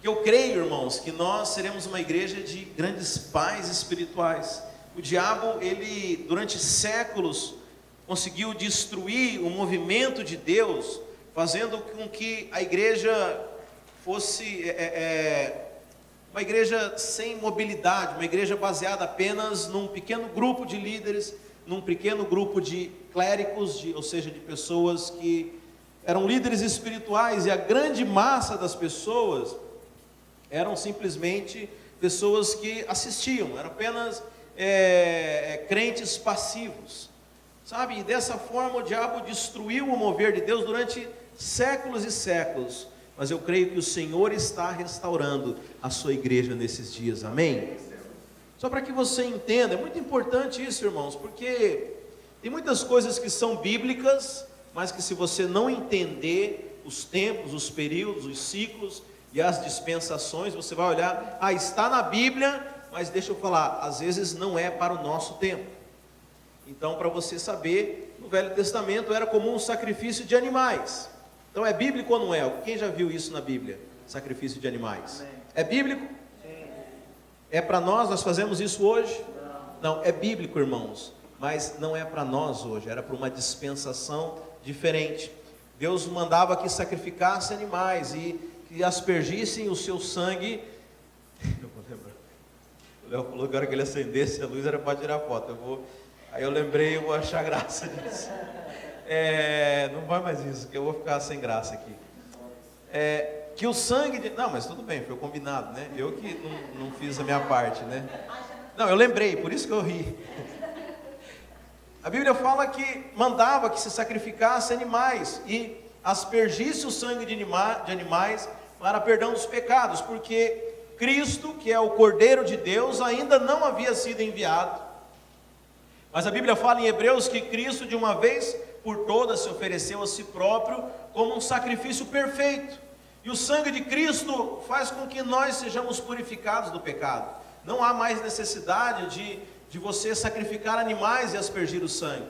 Que eu creio, irmãos, que nós seremos uma igreja de grandes pais espirituais. O diabo, ele durante séculos conseguiu destruir o movimento de Deus, fazendo com que a igreja fosse uma igreja sem mobilidade, uma igreja baseada apenas num pequeno grupo de líderes, num pequeno grupo de clérigos, ou seja, de pessoas que eram líderes espirituais, e a grande massa das pessoas eram simplesmente pessoas que assistiam, eram apenas crentes passivos, sabe? E dessa forma o diabo destruiu o mover de Deus durante séculos e séculos. Mas eu creio que o Senhor está restaurando a sua igreja nesses dias, amém? Só para que você entenda, é muito importante isso, irmãos, porque tem muitas coisas que são bíblicas, mas que se você não entender os tempos, os períodos, os ciclos e as dispensações, você vai olhar, está na Bíblia, mas deixa eu falar, às vezes não é para o nosso tempo. Então, para você saber, no Velho Testamento era comum o sacrifício de animais. Então é bíblico ou não é? Quem já viu isso na Bíblia? Sacrifício de animais. Amém. É bíblico? Sim. É para nós fazemos isso hoje? Não, é bíblico, irmãos, mas não é para nós hoje, era para uma dispensação diferente. Deus mandava que sacrificasse animais e que aspergissem o seu sangue. Eu vou lembrar. O Léo falou que a hora que ele acendesse a luz era para tirar foto. Aí eu lembrei, eu vou achar graça disso. Não vai mais isso, que eu vou ficar sem graça aqui. Que o sangue de... Não, mas tudo bem, foi combinado, né? Eu que não fiz a minha parte, né? Não, eu lembrei, por isso que eu ri. A Bíblia fala que mandava que se sacrificasse animais e aspergisse o sangue de animais para perdão dos pecados, porque Cristo, que é o Cordeiro de Deus, ainda não havia sido enviado. Mas a Bíblia fala em Hebreus que Cristo de uma vez por todas se ofereceu a si próprio como um sacrifício perfeito. E o sangue de Cristo faz com que nós sejamos purificados do pecado. Não há mais necessidade de você sacrificar animais e aspergir o sangue.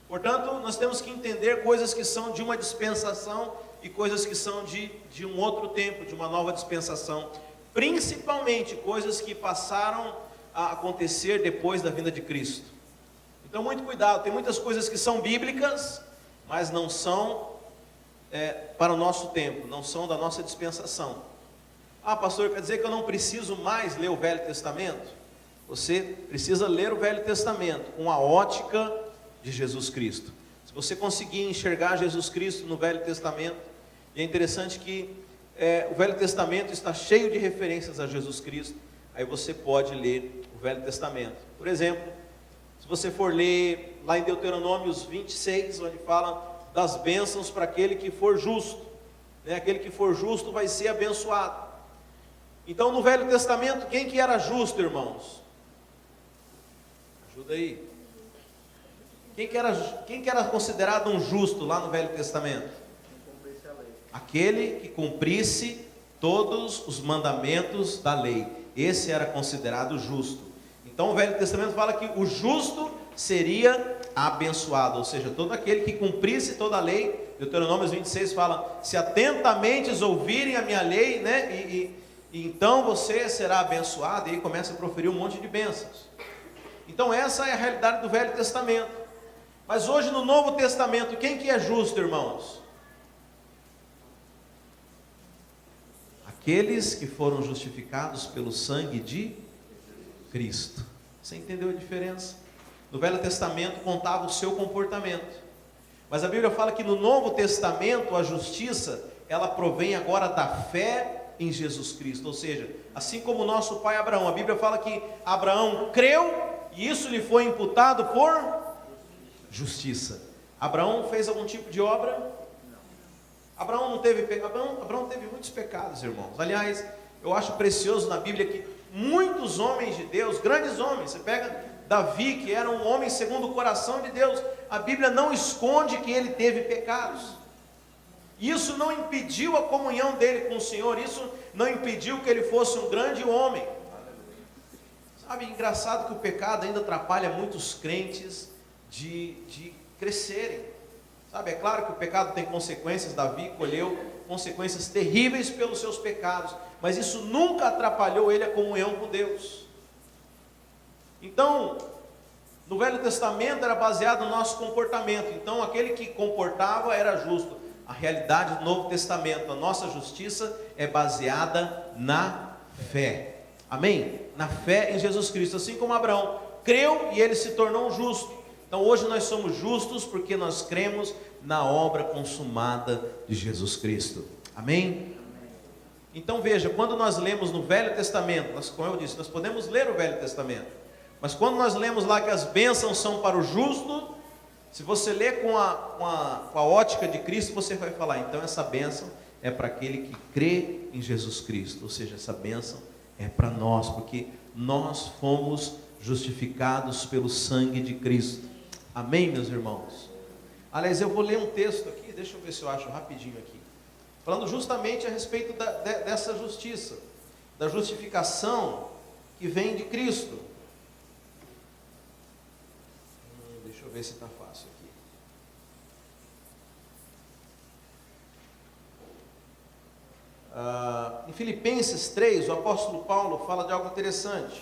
Portanto, nós temos que entender coisas que são de uma dispensação e coisas que são de um outro tempo, de uma nova dispensação. Principalmente coisas que passaram a acontecer depois da vinda de Cristo. Então, muito cuidado, tem muitas coisas que são bíblicas, mas não são para o nosso tempo, não são da nossa dispensação. Pastor, quer dizer que eu não preciso mais ler o Velho Testamento? Você precisa ler o Velho Testamento com a ótica de Jesus Cristo. Se você conseguir enxergar Jesus Cristo no Velho Testamento, e é interessante que o Velho Testamento está cheio de referências a Jesus Cristo, aí você pode ler o Velho Testamento. Por exemplo, se você for ler lá em Deuteronômios 26, onde fala das bênçãos para aquele que for justo, né? Aquele que for justo vai ser abençoado. Então no Velho Testamento, quem que era justo, irmãos? Ajuda aí. Quem que era considerado um justo lá no Velho Testamento? Aquele que cumprisse todos os mandamentos da lei. Esse era considerado justo. Então o Velho Testamento fala que o justo seria abençoado, ou seja, todo aquele que cumprisse toda a lei. Deuteronômio 26 fala, se atentamente ouvirem a minha lei, né, e então você será abençoado, e aí começa a proferir um monte de bênçãos. Então essa é a realidade do Velho Testamento. Mas hoje no Novo Testamento, quem que é justo, irmãos? Aqueles que foram justificados pelo sangue de Cristo. Você entendeu a diferença? No Velho Testamento contava o seu comportamento, mas a Bíblia fala que no Novo Testamento a justiça, ela provém agora da fé em Jesus Cristo. Ou seja, assim como o nosso pai Abraão, a Bíblia fala que Abraão creu e isso lhe foi imputado por justiça. Abraão fez algum tipo de obra? Não. Abraão não teve pecado. Abraão teve muitos pecados, irmãos. Aliás, eu acho precioso na Bíblia que muitos homens de Deus, grandes homens, você pega Davi, que era um homem segundo o coração de Deus, a Bíblia não esconde que ele teve pecados. Isso não impediu a comunhão dele com o Senhor, isso não impediu que ele fosse um grande homem. Sabe, engraçado que o pecado ainda atrapalha muitos crentes de crescerem. Sabe, é claro que o pecado tem consequências. Davi colheu consequências terríveis pelos seus pecados, mas isso nunca atrapalhou ele a comunhão com Deus. Então, no Velho Testamento era baseado no nosso comportamento, então aquele que comportava era justo. A realidade do Novo Testamento, a nossa justiça é baseada na fé, amém? Na fé em Jesus Cristo, assim como Abraão creu e ele se tornou justo. Então hoje nós somos justos porque nós cremos na obra consumada de Jesus Cristo, amém? Então veja, quando nós lemos no Velho Testamento, como eu disse, nós podemos ler o Velho Testamento, mas quando nós lemos lá que as bênçãos são para o justo, se você ler com a ótica de Cristo, você vai falar, então essa bênção é para aquele que crê em Jesus Cristo, ou seja, essa bênção é para nós, porque nós fomos justificados pelo sangue de Cristo, amém, meus irmãos? Aliás, eu vou ler um texto aqui, deixa eu ver se eu acho rapidinho aqui, falando justamente a respeito dessa justiça, da justificação que vem de Cristo. Deixa eu ver se está fácil aqui. Em Filipenses 3, o apóstolo Paulo fala de algo interessante.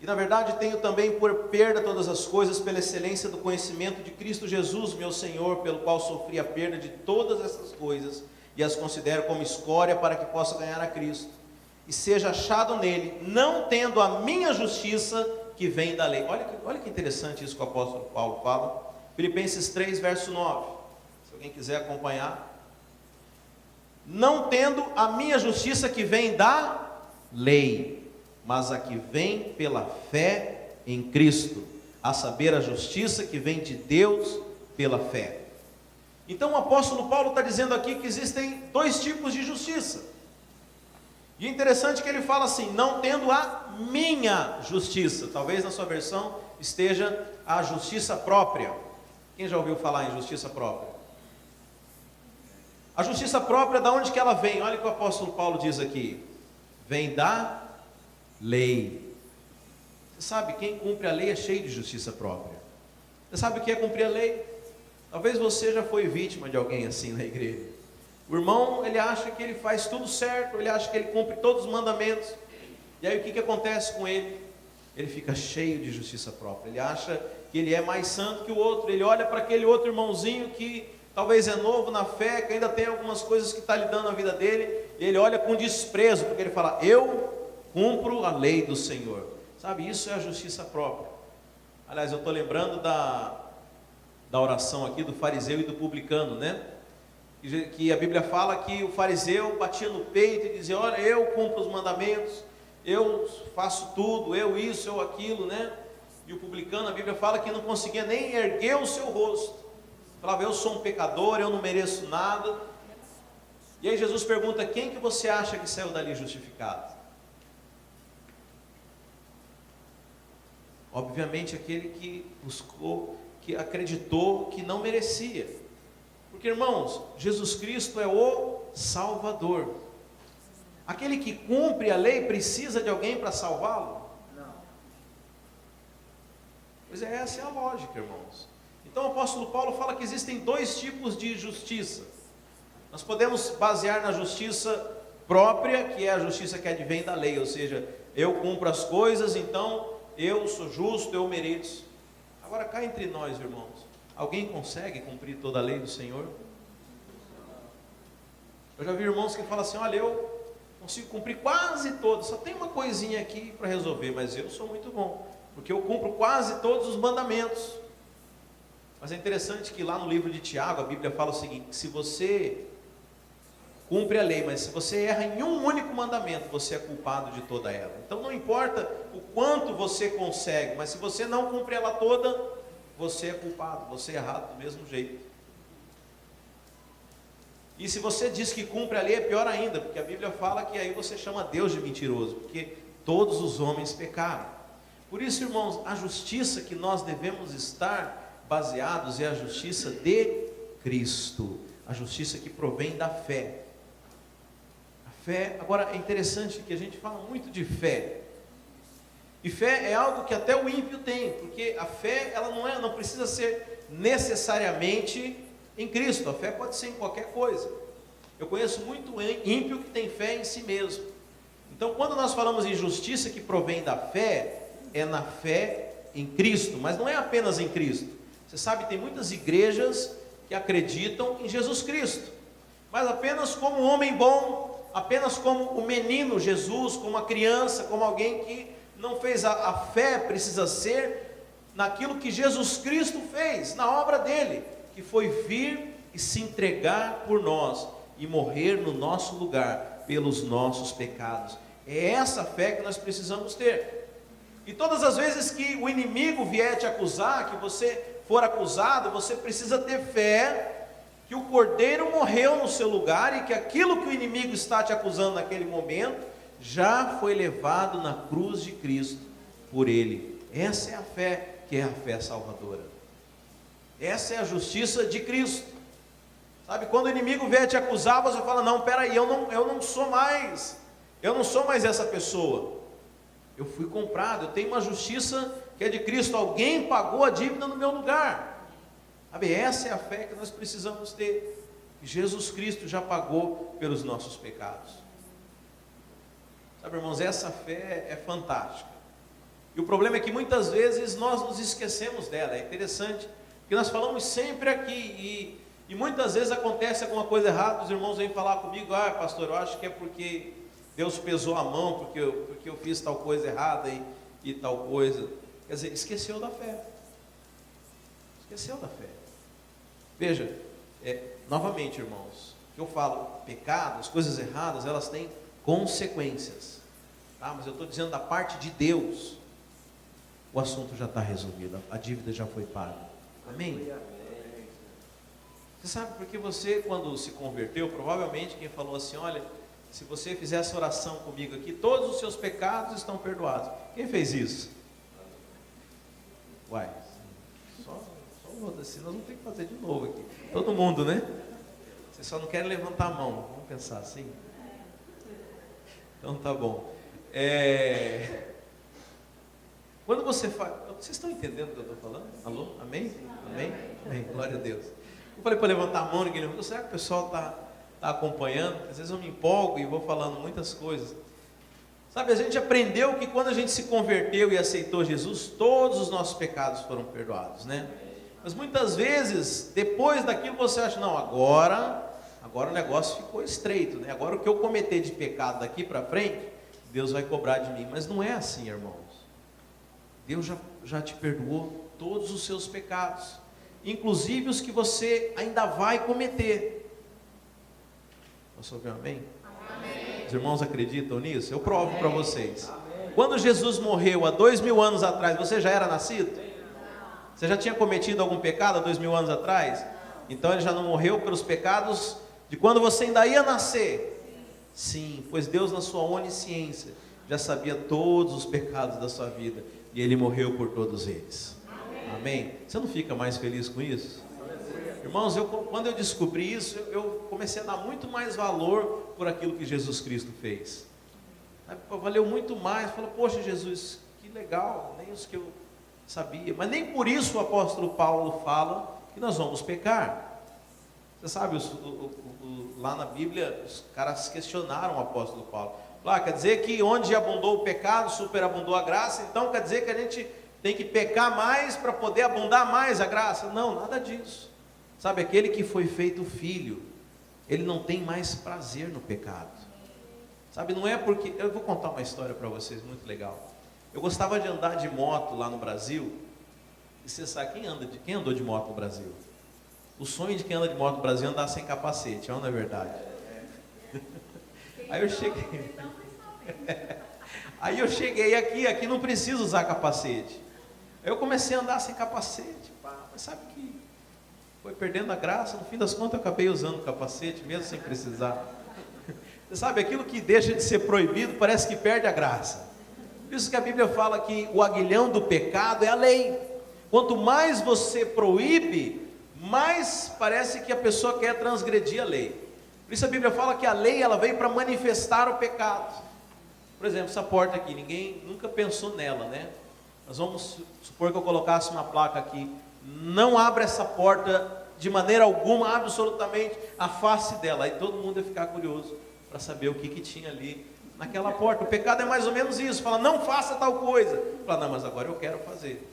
E na verdade tenho também por perda todas as coisas pela excelência do conhecimento de Cristo Jesus, meu Senhor, pelo qual sofri a perda de todas essas coisas e as considero como escória para que possa ganhar a Cristo e seja achado nele, não tendo a minha justiça que vem da lei. Olha que interessante isso que o apóstolo Paulo fala. Filipenses 3, verso 9. Se alguém quiser acompanhar. Não tendo a minha justiça que vem da lei, mas a que vem pela fé em Cristo, a saber, a justiça que vem de Deus pela fé. Então o apóstolo Paulo está dizendo aqui que existem dois tipos de justiça. E é interessante que ele fala assim, não tendo a minha justiça. Talvez na sua versão esteja a justiça própria. Quem já ouviu falar em justiça própria? A justiça própria, da onde que ela vem? Olha o que o apóstolo Paulo diz aqui. Vem da lei. Você sabe, quem cumpre a lei é cheio de justiça própria. Você sabe o que é cumprir a lei? Talvez você já foi vítima de alguém assim na igreja. O irmão, ele acha que ele faz tudo certo, ele acha que ele cumpre todos os mandamentos. E aí o que acontece com ele? Ele fica cheio de justiça própria. Ele acha que ele é mais santo que o outro. Ele olha para aquele outro irmãozinho que talvez é novo na fé, que ainda tem algumas coisas que está lidando na vida dele. E ele olha com desprezo, porque ele fala, eu cumpro a lei do Senhor. Sabe, isso é a justiça própria. Aliás, eu estou lembrando da oração aqui do fariseu e do publicano, né? Que a Bíblia fala que o fariseu batia no peito e dizia, olha, eu cumpro os mandamentos, eu faço tudo, eu isso, eu aquilo, né? E o publicano, a Bíblia fala que não conseguia nem erguer o seu rosto. Falava, eu sou um pecador, eu não mereço nada. E aí Jesus pergunta, quem que você acha que saiu dali justificado? Obviamente aquele que buscou, que acreditou que não merecia. Porque, irmãos, Jesus Cristo é o Salvador. Aquele que cumpre a lei precisa de alguém para salvá-lo? Não. Pois é, essa é a lógica, irmãos. Então o apóstolo Paulo fala que existem dois tipos de justiça. Nós podemos basear na justiça própria, que é a justiça que advém da lei, ou seja, eu cumpro as coisas, então eu sou justo, eu mereço. Agora cá entre nós, irmãos, alguém consegue cumprir toda a lei do Senhor? Eu já vi irmãos que falam assim, olha, eu consigo cumprir quase todos, só tem uma coisinha aqui para resolver, mas eu sou muito bom, porque eu cumpro quase todos os mandamentos. Mas é interessante que lá no livro de Tiago, a Bíblia fala o seguinte, que se você cumpre a lei, mas se você erra em um único mandamento, você é culpado de toda ela. Então não importa o quanto você consegue, mas se você não cumpre ela toda, você é culpado, você é errado do mesmo jeito. E se você diz que cumpre a lei, é pior ainda, porque a Bíblia fala que aí você chama Deus de mentiroso, porque todos os homens pecaram. Por isso, irmãos, a justiça que nós devemos estar baseados é a justiça de Cristo, a justiça que provém da fé. A fé, agora é interessante que a gente fala muito de fé. E fé é algo que até o ímpio tem, porque a fé ela não precisa ser necessariamente em Cristo. A fé pode ser em qualquer coisa. Eu conheço muito ímpio que tem fé em si mesmo. Então, quando nós falamos em justiça que provém da fé, é na fé em Cristo, mas não é apenas em Cristo. Você sabe, tem muitas igrejas que acreditam em Jesus Cristo, mas apenas como um homem bom, apenas como o menino Jesus, como a criança, como alguém que não fez. A fé precisa ser naquilo que Jesus Cristo fez, na obra dele, que foi vir e se entregar por nós e morrer no nosso lugar pelos nossos pecados. É essa fé que nós precisamos ter. E todas as vezes que o inimigo vier te acusar, que você for acusado, você precisa ter fé que o Cordeiro morreu no seu lugar e que aquilo que o inimigo está te acusando naquele momento já foi levado na cruz de Cristo por ele. Essa é a fé que é a fé salvadora. Essa é a justiça de Cristo. Sabe, quando o inimigo vier te acusar, você fala: não, peraí, eu não sou mais essa pessoa. Eu fui comprado, eu tenho uma justiça que é de Cristo, alguém pagou a dívida no meu lugar. Sabe, essa é a fé que nós precisamos ter. Jesus Cristo já pagou pelos nossos pecados. Sabe, irmãos, essa fé é fantástica. E o problema é que muitas vezes nós nos esquecemos dela. É interessante, porque nós falamos sempre aqui, e muitas vezes acontece alguma coisa errada, os irmãos vêm falar comigo: ah, pastor, eu acho que é porque Deus pesou a mão, porque eu fiz tal coisa errada e tal coisa. Quer dizer, esqueceu da fé. Esqueceu da fé. Veja, novamente, irmãos, que eu falo, pecados, coisas erradas, elas têm consequências, tá? Mas eu estou dizendo da parte de Deus, o assunto já está resolvido, a dívida já foi paga. Amém? Você sabe porque você, quando se converteu, provavelmente quem falou assim: olha, se você fizer essa oração comigo aqui, todos os seus pecados estão perdoados. Quem fez isso? Uai, só assim, nós vamos ter que fazer de novo aqui. Todo mundo, né? Vocês só não querem levantar a mão, vamos pensar assim? Então tá bom. Quando você faz... Vocês estão entendendo o que eu estou falando? Alô? Amém? Amém? Amém? Glória a Deus. Eu falei para levantar a mão, ninguém levantou. Será que o pessoal está acompanhando? Às vezes eu me empolgo e vou falando muitas coisas. Sabe, a gente aprendeu que quando a gente se converteu e aceitou Jesus, todos os nossos pecados foram perdoados, né? Mas muitas vezes, depois daquilo, você acha: não, agora o negócio ficou estreito, né? Agora o que eu cometer de pecado daqui para frente, Deus vai cobrar de mim. Mas não é assim, irmãos. Deus já te perdoou todos os seus pecados, inclusive os que você ainda vai cometer. Posso ouvir um amém? Amém. Os irmãos acreditam nisso? Eu provo para vocês. Amém. Quando Jesus morreu há 2000 anos atrás, você já era nascido? Você já tinha cometido algum pecado há 2000 anos atrás? Então ele já não morreu pelos pecados de quando você ainda ia nascer? Sim, pois Deus, na sua onisciência, já sabia todos os pecados da sua vida, e ele morreu por todos eles. Amém? Você não fica mais feliz com isso? Irmãos, quando eu descobri isso, eu comecei a dar muito mais valor por aquilo que Jesus Cristo fez. Valeu muito mais. Falei: poxa, Jesus, que legal, nem os que eu sabia. Mas nem por isso o apóstolo Paulo fala que nós vamos pecar. Você sabe, lá na Bíblia, os caras questionaram o apóstolo Paulo. Quer dizer que onde abundou o pecado, superabundou a graça, então quer dizer que a gente tem que pecar mais para poder abundar mais a graça? Não, nada disso. Sabe, aquele que foi feito filho, ele não tem mais prazer no pecado. Sabe, não é porque... Eu vou contar uma história para vocês muito legal. Eu gostava de andar de moto lá no Brasil. E você sabe, quem andou de moto no Brasil? O sonho de quem anda de moto no Brasil é andar sem capacete, não é verdade? Aí eu cheguei aqui não precisa usar capacete. Aí eu comecei a andar sem capacete, mas sabe que foi perdendo a graça. No fim das contas eu acabei usando o capacete, mesmo sem precisar. Você sabe, aquilo que deixa de ser proibido parece que perde a graça. Por isso que a Bíblia fala que o aguilhão do pecado é a lei. Quanto mais você proíbe, mais parece que a pessoa quer transgredir a lei. Por isso a Bíblia fala que a lei, ela veio para manifestar o pecado. Por exemplo, essa porta aqui, ninguém nunca pensou nela, né? Mas vamos supor que eu colocasse uma placa aqui: não abra essa porta de maneira alguma, absolutamente, a face dela. Aí todo mundo ia ficar curioso para saber o que tinha ali naquela porta. O pecado é mais ou menos isso, fala, não faça tal coisa. Fala, não, mas agora eu quero fazer.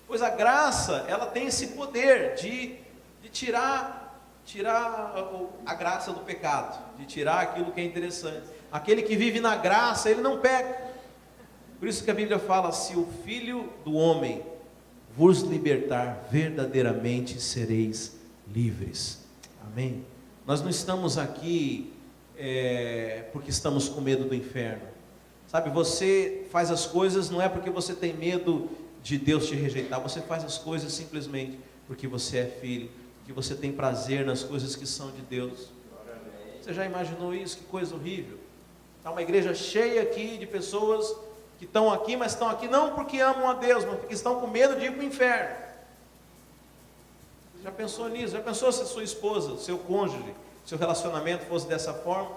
Pois a graça, ela tem esse poder de tirar a graça do pecado, de tirar aquilo que é interessante. Aquele que vive na graça, ele não peca. Por isso que a Bíblia fala, se o Filho do homem vos libertar, verdadeiramente sereis livres. Amém? Nós não estamos aqui porque estamos com medo do inferno. Sabe, você faz as coisas não é porque você tem medo de Deus te rejeitar, você faz as coisas simplesmente porque você é filho, porque você tem prazer nas coisas que são de Deus. Você já imaginou isso? Que coisa horrível. Está uma igreja cheia aqui de pessoas que estão aqui, mas estão aqui não porque amam a Deus, mas porque estão com medo de ir para o inferno. Você já pensou nisso? Já pensou se a sua esposa, seu cônjuge, seu relacionamento fosse dessa forma?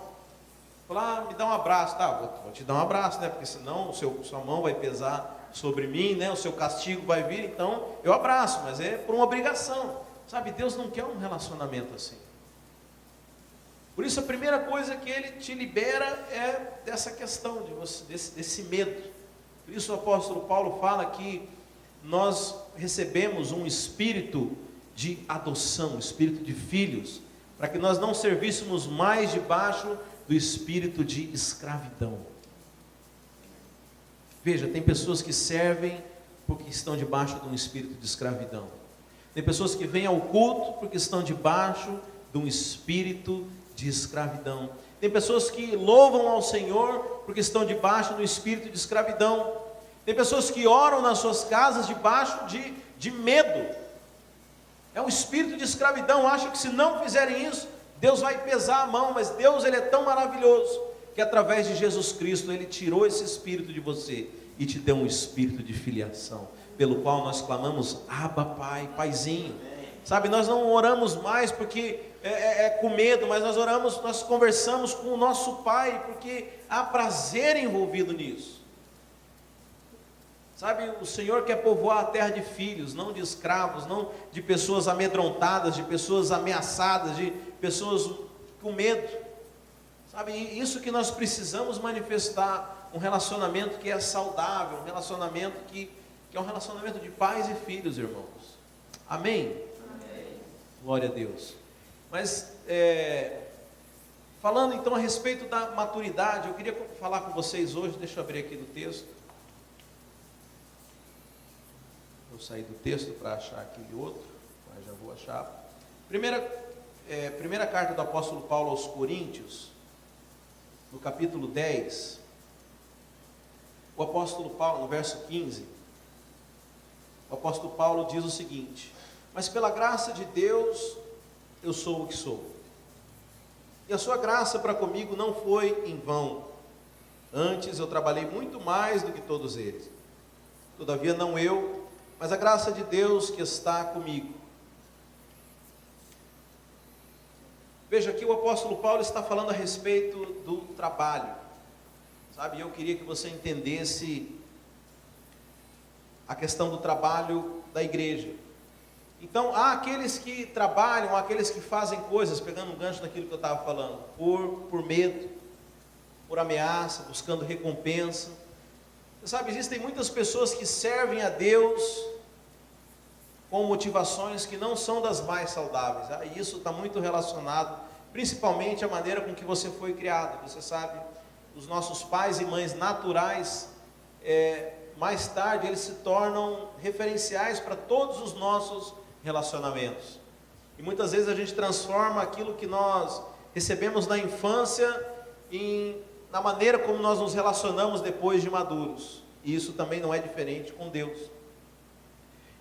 Falar, me dá um abraço, tá, vou te dar um abraço, né, porque senão sua mão vai pesar sobre mim, né, o seu castigo vai vir, então eu abraço, mas é por uma obrigação, sabe, Deus não quer um relacionamento assim. Por isso a primeira coisa que Ele te libera é dessa questão, desse medo. Por isso o apóstolo Paulo fala que nós recebemos um espírito de adoção, um espírito de filhos, para que nós não servíssemos mais debaixo do espírito de escravidão. Veja, tem pessoas que servem porque estão debaixo de um espírito de escravidão. Tem pessoas que vêm ao culto porque estão debaixo de um espírito de escravidão. Tem pessoas que louvam ao Senhor porque estão debaixo do espírito de escravidão. Tem pessoas que oram nas suas casas debaixo de medo. É um espírito de escravidão. Acham que se não fizerem isso, Deus vai pesar a mão. Mas Deus, Ele é tão maravilhoso que através de Jesus Cristo Ele tirou esse espírito de você e te deu um espírito de filiação, pelo qual nós clamamos, Abba Pai, Paizinho. Sabe, nós não oramos mais porque com medo, mas nós oramos, nós conversamos com o nosso Pai, porque há prazer envolvido nisso. Sabe, o Senhor quer povoar a terra de filhos, não de escravos, não de pessoas amedrontadas, de pessoas ameaçadas, de pessoas com medo. Sabe, isso que nós precisamos manifestar, um relacionamento que é saudável, um relacionamento que é um relacionamento de pais e filhos, irmãos. Amém? Amém. Glória a Deus. Mas, falando então a respeito da maturidade, eu queria falar com vocês hoje, deixa eu abrir aqui no texto. Vou sair do texto para achar aquele outro, mas já vou achar. Primeira carta do apóstolo Paulo aos Coríntios, no capítulo 10, o apóstolo Paulo, no verso 15, o apóstolo Paulo diz o seguinte: mas pela graça de Deus, eu sou o que sou, e a sua graça para comigo não foi em vão, antes eu trabalhei muito mais do que todos eles, todavia não eu, mas a graça de Deus que está comigo. Veja, aqui o apóstolo Paulo está falando a respeito do trabalho, sabe, eu queria que você entendesse a questão do trabalho da igreja. Então, há aqueles que trabalham, há aqueles que fazem coisas, pegando um gancho daquilo que eu estava falando, por medo, por ameaça, buscando recompensa. Você sabe, existem muitas pessoas que servem a Deus com motivações que não são das mais saudáveis. E isso está muito relacionado, principalmente à maneira com que você foi criado. Você sabe, os nossos pais e mães naturais, mais tarde eles se tornam referenciais para todos os nossos relacionamentos. E muitas vezes a gente transforma aquilo que nós recebemos na infância na maneira como nós nos relacionamos depois de maduros. E isso também não é diferente com Deus.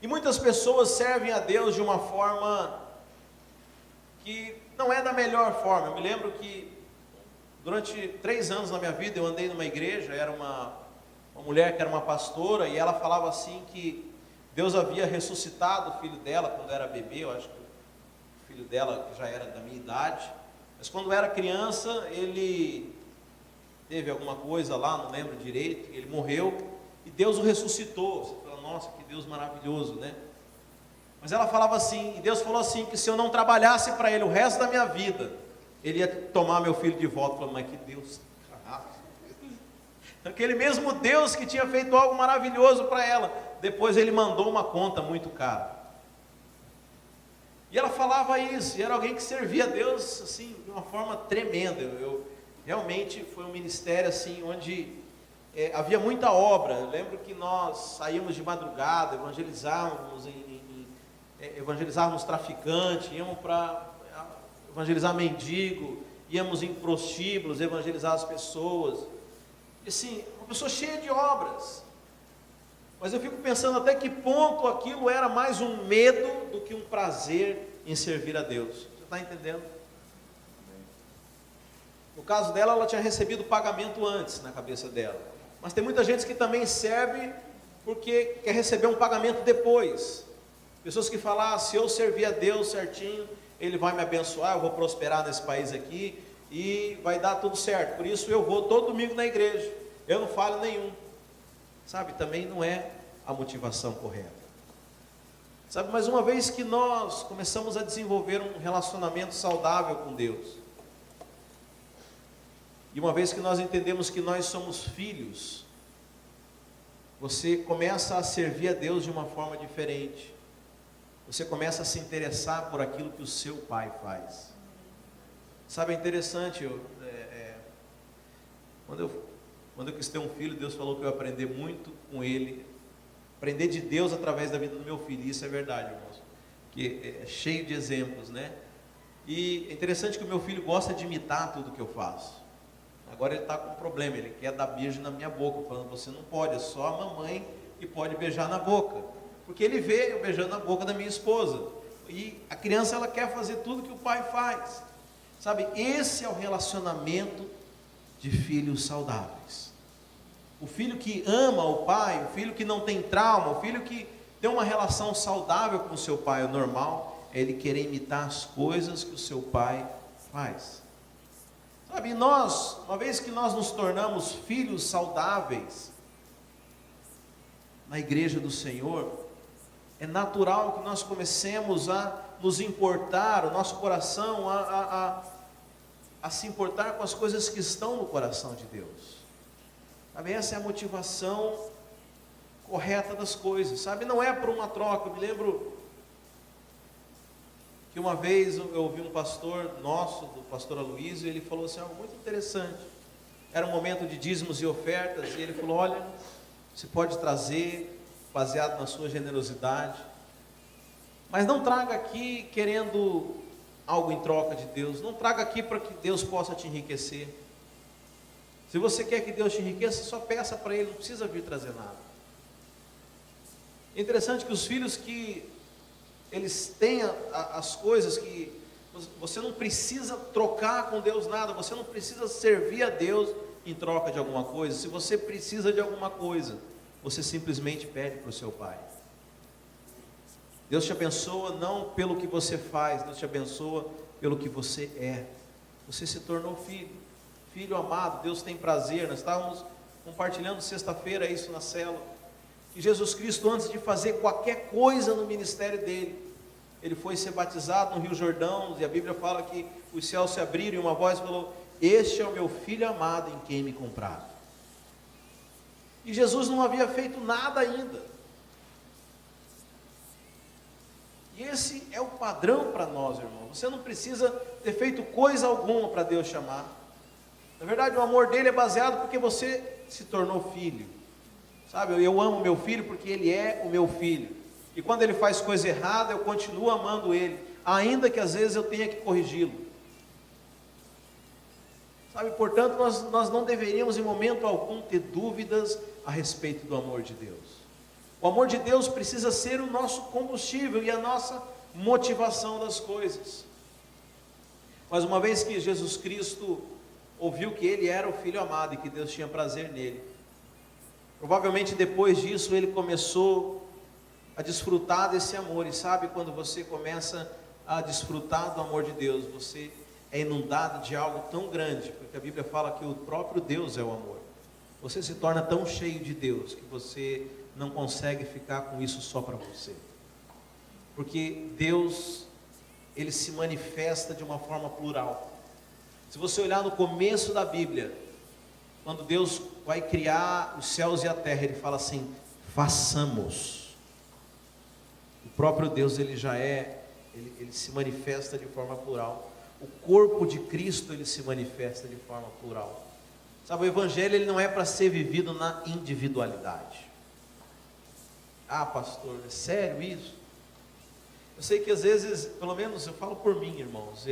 E muitas pessoas servem a Deus de uma forma que não é da melhor forma. Eu me lembro que durante 3 anos na minha vida eu andei numa igreja, era uma mulher que era uma pastora, e ela falava assim que Deus havia ressuscitado o filho dela quando era bebê. Eu acho que o filho dela já era da minha idade, mas quando era criança ele teve alguma coisa lá, não lembro direito, ele morreu e Deus o ressuscitou. Você fala, nossa, que Deus maravilhoso, né? Mas ela falava assim, e Deus falou assim, que se eu não trabalhasse para Ele o resto da minha vida, Ele ia tomar meu filho de volta. Eu falei, mas que Deus, aquele mesmo Deus que tinha feito algo maravilhoso para ela, depois Ele mandou uma conta muito cara. E ela falava isso, e era alguém que servia a Deus assim, de uma forma tremenda. Realmente foi um ministério assim, onde havia muita obra. Eu lembro que nós saímos de madrugada, evangelizávamos traficante, íamos para evangelizar mendigo, íamos em prostíbulos, evangelizar as pessoas. E assim, uma pessoa cheia de obras. Mas eu fico pensando até que ponto aquilo era mais um medo do que um prazer em servir a Deus. Você está entendendo? No caso dela, ela tinha recebido pagamento antes na cabeça dela. Mas tem muita gente que também serve porque quer receber um pagamento depois. Pessoas que falam, se eu servir a Deus certinho, Ele vai me abençoar, eu vou prosperar nesse país aqui e vai dar tudo certo. Por isso eu vou todo domingo na igreja, eu não falho nenhum. Sabe, também não é a motivação correta. Sabe, mas uma vez que nós começamos a desenvolver um relacionamento saudável com Deus, e uma vez que nós entendemos que nós somos filhos, você começa a servir a Deus de uma forma diferente. Você começa a se interessar por aquilo que o seu pai faz. Sabe, é interessante, quando eu quis ter um filho, Deus falou que eu ia aprender muito com ele, aprender de Deus através da vida do meu filho. Isso é verdade, irmãos, que é cheio de exemplos, né? E é interessante que o meu filho gosta de imitar tudo que eu faço. Agora ele está com um problema, ele quer dar beijo na minha boca, falando, você não pode, é só a mamãe que pode beijar na boca. Porque ele vê eu beijando na boca da minha esposa. E a criança, ela quer fazer tudo que o pai faz. Sabe, esse é o relacionamento de filhos saudáveis. O filho que ama o pai, o filho que não tem trauma, o filho que tem uma relação saudável com o seu pai, o normal é ele querer imitar as coisas que o seu pai faz. Sabe, nós, uma vez que nós nos tornamos filhos saudáveis na igreja do Senhor, é natural que nós comecemos a nos importar, o nosso coração a se importar com as coisas que estão no coração de Deus. Sabe, essa é a motivação correta das coisas, sabe, não é por uma troca. Eu me lembro que uma vez eu ouvi um pastor nosso, do pastor Aloysio, ele falou assim, algo muito interessante. Era um momento de dízimos e ofertas, e ele falou, olha, você pode trazer, baseado na sua generosidade, mas não traga aqui querendo algo em troca de Deus, não traga aqui para que Deus possa te enriquecer. Se você quer que Deus te enriqueça, só peça para Ele, não precisa vir trazer nada. É interessante que os filhos que eles têm as coisas que você não precisa trocar com Deus nada, você não precisa servir a Deus em troca de alguma coisa. Se você precisa de alguma coisa, você simplesmente pede para o seu pai. Deus te abençoa não pelo que você faz, Deus te abençoa pelo que você é. Você se tornou filho amado, Deus tem prazer. Nós estávamos compartilhando sexta-feira isso na célula, que Jesus Cristo, antes de fazer qualquer coisa no ministério dele, ele foi ser batizado no Rio Jordão, e a Bíblia fala que os céus se abriram e uma voz falou, este é o meu filho amado em quem me compraram. E Jesus não havia feito nada ainda. E esse é o padrão para nós, irmão. Você não precisa ter feito coisa alguma para Deus chamar. Na verdade, o amor dele é baseado porque você se tornou filho. Sabe, eu amo meu filho porque ele é o meu filho. E quando ele faz coisa errada, eu continuo amando ele, ainda que às vezes eu tenha que corrigi-lo. Sabe, portanto, nós não deveríamos em momento algum ter dúvidas a respeito do amor de Deus. O amor de Deus precisa ser o nosso combustível e a nossa motivação das coisas. Mas uma vez que Jesus Cristo ouviu que ele era o Filho amado e que Deus tinha prazer nele, provavelmente depois disso ele começou a desfrutar desse amor. E sabe, quando você começa a desfrutar do amor de Deus, você é inundado de algo tão grande, porque a Bíblia fala que o próprio Deus é o amor. Você se torna tão cheio de Deus que você não consegue ficar com isso só para você. Porque Deus, Ele se manifesta de uma forma plural. Se você olhar no começo da Bíblia, quando Deus vai criar os céus e a terra, Ele fala assim: façamos. O próprio Deus, Ele se manifesta de forma plural. O corpo de Cristo, Ele se manifesta de forma plural. Sabe, o Evangelho, ele não é para ser vivido na individualidade. Ah, pastor, é sério isso? Eu sei que às vezes, pelo menos eu falo por mim, irmãos,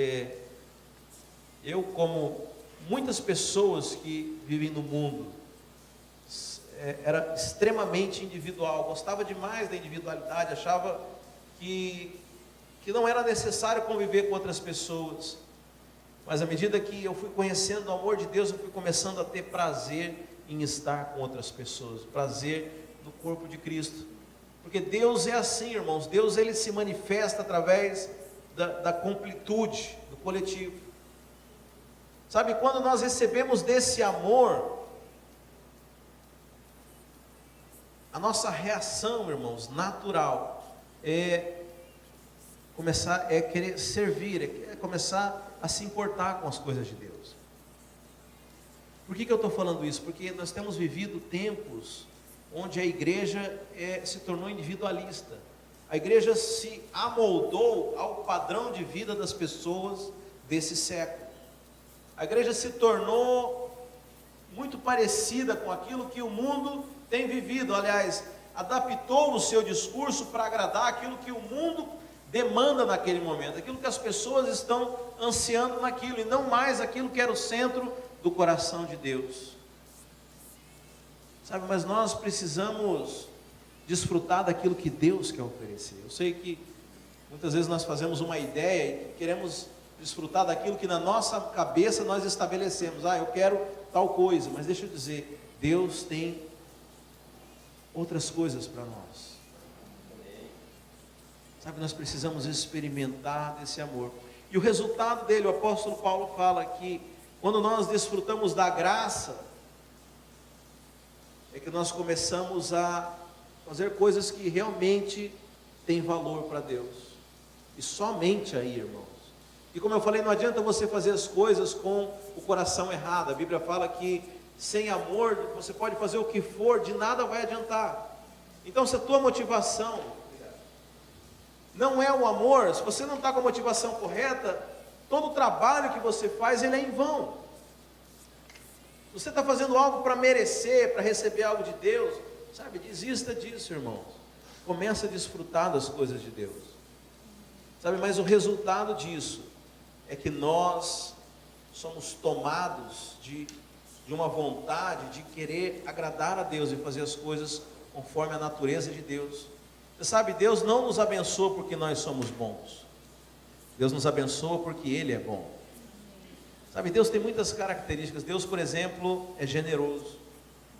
eu, como muitas pessoas que vivem no mundo, era extremamente individual, gostava demais da individualidade, achava que não era necessário conviver com outras pessoas. Mas à medida que eu fui conhecendo o amor de Deus, eu fui começando a ter prazer em estar com outras pessoas, prazer no corpo de Cristo. Porque Deus é assim, irmãos, Deus, Ele se manifesta através da completude, do coletivo. Sabe, quando nós recebemos desse amor, a nossa reação, irmãos, natural, é querer servir, é começar a se importar com as coisas de Deus. Por que eu estou falando isso? Porque nós temos vivido tempos onde a igreja se tornou individualista. A igreja se amoldou ao padrão de vida das pessoas desse século. A igreja se tornou muito parecida com aquilo que o mundo tem vivido. Aliás, adaptou o seu discurso para agradar aquilo que o mundo demanda naquele momento, aquilo que as pessoas estão ansiando naquilo, e não mais aquilo que era o centro do coração de Deus. Sabe, mas nós precisamos desfrutar daquilo que Deus quer oferecer. Eu sei que muitas vezes nós fazemos uma ideia e queremos desfrutar daquilo que na nossa cabeça nós estabelecemos. Eu quero tal coisa, mas deixa eu dizer, Deus tem outras coisas para nós. Sabe, nós precisamos experimentar desse amor. E o resultado dele, o apóstolo Paulo fala que quando nós desfrutamos da graça, é que nós começamos a fazer coisas que realmente têm valor para Deus. E somente aí, irmãos. E como eu falei, não adianta você fazer as coisas com o coração errado. A Bíblia fala que sem amor você pode fazer o que for, de nada vai adiantar. Então, se a tua motivação não é o amor, se você não está com a motivação correta, todo o trabalho que você faz, ele é em vão. Se você está fazendo algo para merecer, para receber algo de Deus, sabe, desista disso, irmãos. Começa a desfrutar das coisas de Deus. Sabe, mas o resultado disso é que nós somos tomados de uma vontade de querer agradar a Deus e fazer as coisas conforme a natureza de Deus. Você sabe, Deus não nos abençoa porque nós somos bons. Deus nos abençoa porque Ele é bom. Sabe, Deus tem muitas características. Deus, por exemplo, é generoso.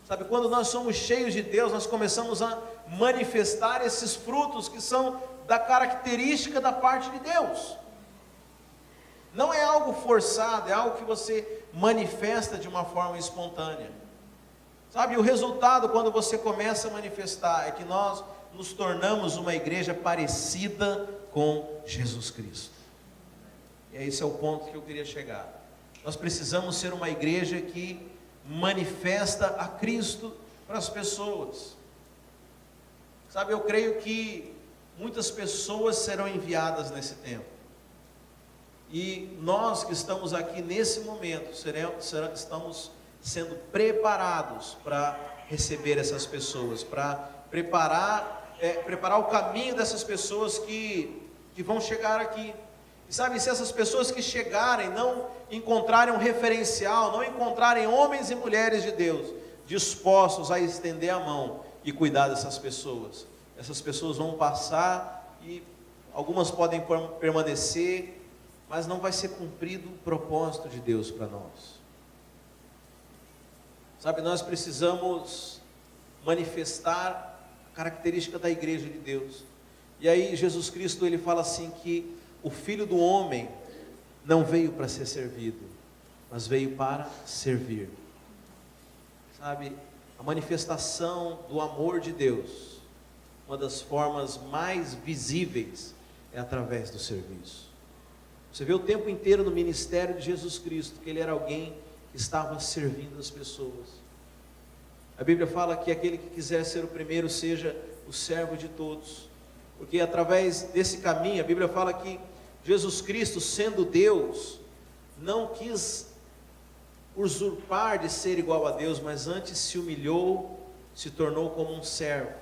Sabe, quando nós somos cheios de Deus, nós começamos a manifestar esses frutos que são da característica da parte de Deus. Não é algo forçado, é algo que você manifesta de uma forma espontânea. Sabe, o resultado quando você começa a manifestar é que nós nos tornamos uma igreja parecida com Jesus Cristo. E esse é o ponto que eu queria chegar. Nós precisamos ser uma igreja que manifesta a Cristo para as pessoas. Sabe, eu creio que muitas pessoas serão enviadas nesse tempo. E nós que estamos aqui nesse momento, estamos sendo preparados para receber essas pessoas, para preparar o caminho dessas pessoas que vão chegar aqui. E sabe, se essas pessoas que chegarem não encontrarem um referencial, não encontrarem homens e mulheres de Deus dispostos a estender a mão e cuidar dessas pessoas, essas pessoas vão passar e algumas podem permanecer, mas não vai ser cumprido o propósito de Deus para nós. Sabe, nós precisamos manifestar a característica da igreja de Deus. E aí Jesus Cristo, ele fala assim que o Filho do Homem não veio para ser servido, mas veio para servir. Sabe, a manifestação do amor de Deus uma das formas mais visíveis é através do serviço. Você vê o tempo inteiro no ministério de Jesus Cristo, que ele era alguém que estava servindo as pessoas. A Bíblia fala que aquele que quiser ser o primeiro, seja o servo de todos. Porque através desse caminho, a Bíblia fala que Jesus Cristo, sendo Deus, não quis usurpar de ser igual a Deus, mas antes se humilhou, se tornou como um servo.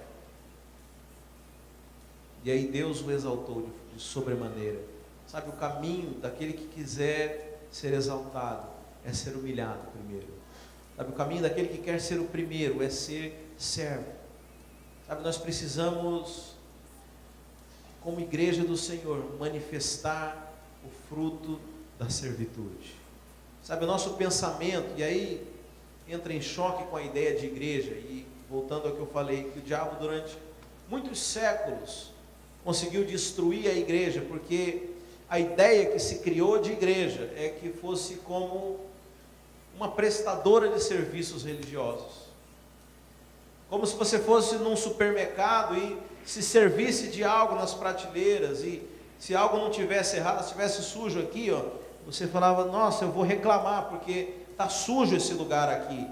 E aí Deus o exaltou de sobremaneira. Sabe, o caminho daquele que quiser ser exaltado é ser humilhado primeiro. Sabe, o caminho daquele que quer ser o primeiro é ser servo. Sabe, nós precisamos, como igreja do Senhor, manifestar o fruto da servitude. Sabe, o nosso pensamento, e aí entra em choque com a ideia de igreja, e voltando ao que eu falei, que o diabo durante muitos séculos conseguiu destruir a igreja, porque a ideia que se criou de igreja é que fosse como uma prestadora de serviços religiosos. Como se você fosse num supermercado e se servisse de algo nas prateleiras, e se algo não tivesse errado, se estivesse sujo aqui, você falava, nossa, eu vou reclamar porque está sujo esse lugar aqui.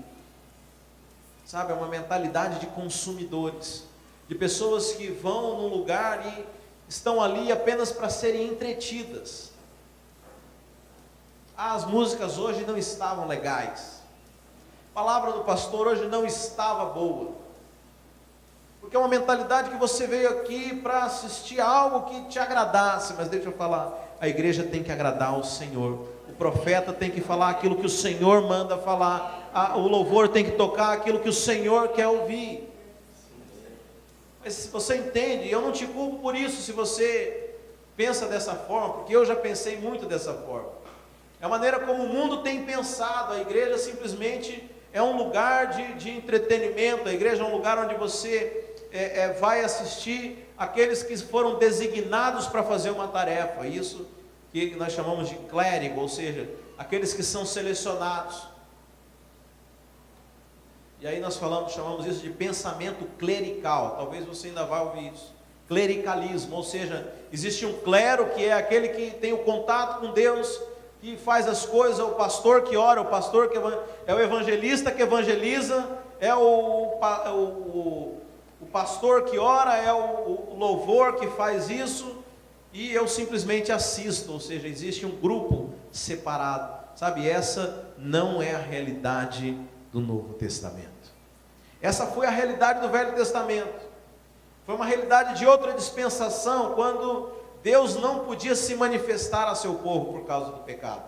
Sabe, é uma mentalidade de consumidores, de pessoas que vão num lugar e estão ali apenas para serem entretidas. As músicas hoje não estavam legais, a palavra do pastor hoje não estava boa, porque é uma mentalidade que você veio aqui para assistir algo que te agradasse. Mas deixa eu falar, a igreja tem que agradar ao Senhor, o profeta tem que falar aquilo que o Senhor manda falar, o louvor tem que tocar aquilo que o Senhor quer ouvir. Mas se você entende, eu não te culpo por isso, se você pensa dessa forma, porque eu já pensei muito dessa forma. É a maneira como o mundo tem pensado. A igreja simplesmente é um lugar de entretenimento, a igreja é um lugar onde você vai assistir aqueles que foram designados para fazer uma tarefa, isso que nós chamamos de clérigo, ou seja, aqueles que são selecionados. E aí nós chamamos isso de pensamento clerical, talvez você ainda vá ouvir isso, clericalismo, ou seja, existe um clero que é aquele que tem o contato com Deus, que faz as coisas, o pastor que ora, o pastor que é o evangelista que evangeliza, é o pastor que ora, é o louvor que faz isso, e eu simplesmente assisto, ou seja, existe um grupo separado, sabe? Essa não é a realidade do Novo Testamento. Essa foi a realidade do Velho Testamento, foi uma realidade de outra dispensação, quando Deus não podia se manifestar a seu povo por causa do pecado.